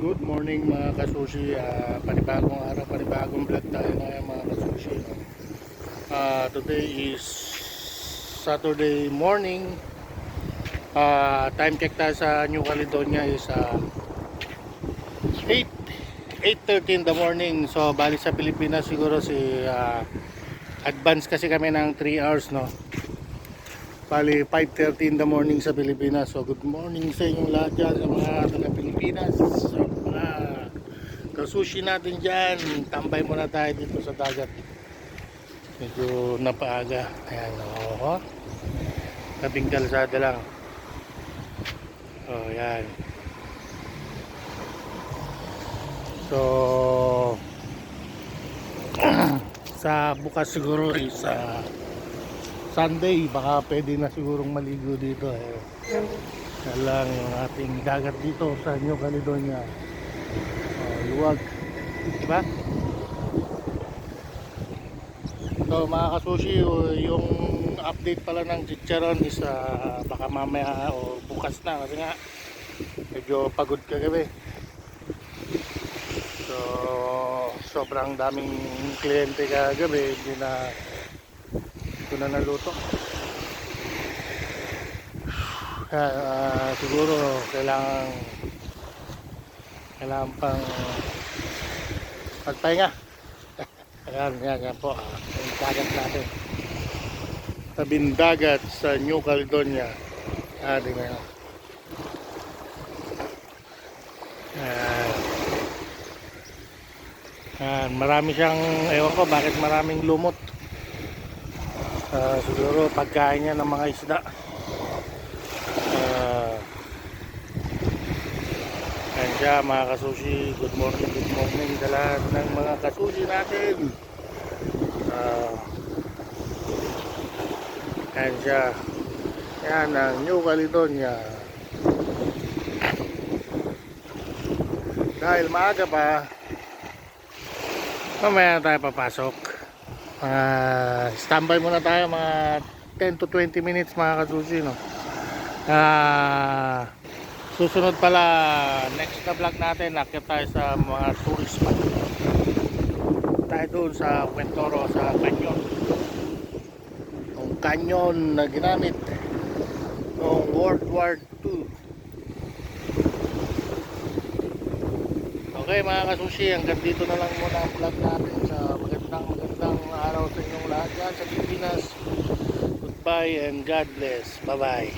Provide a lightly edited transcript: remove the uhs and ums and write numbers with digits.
Good morning mga kasushi. Panibagong araw, panibagong vlog tayo ngayon mga kasushi. Today is Saturday morning. Time check tayo sa New Caledonia is 8:30 in the morning. So bali sa Pilipinas siguro advance kasi kami ng 3 hours, no. Bali 5:30 in the morning sa Pilipinas. So good morning sa inyong lahat dyan, sa mga taga Pilipinas, sa mga kasushi natin dyan. Tambay muna tayo dito sa dagat, medyo napaaga. Ayan, tabing kalsada lang. Yan. So sa bukas siguro is Sunday, baka pwede na sigurong maligo dito. Yan lang yung ating dagat dito sa New Caledonia. Luwag, diba? So mga kasushi, yung update pala ng chicharon is baka mamaya o bukas na, kasi nga medyo pagod kagabi. So sobrang daming kliyente kagabi, hindi na naluto. Siguro kailangan pang magpahinga. yan po yung dagat natin, tabing dagat sa New Caledonia. Di ba? Marami siyang, ewan ko bakit maraming lumot. Siguro pagkain niya ng mga isda. Ayan siya mga kasushi. Good morning sa lahat ng mga kasushi natin. Ayan siya. Yan ang New Caledonia. Dahil maaga pa, mamaya na tayo papasok. Standby muna tayo mga 10 to 20 minutes mga kasushi, no? Susunod pala, next na vlog natin, nakita tayo sa mga tourist spot tayo doon sa Quintoro, sa canyon, yung canyon na ginamit noong World War II. Okay mga kasushi, hanggang dito na lang muna ang vlog natin. Sa magandang araw sa inyong lahat dyan sa Pilipinas. Goodbye and God bless. Bye bye.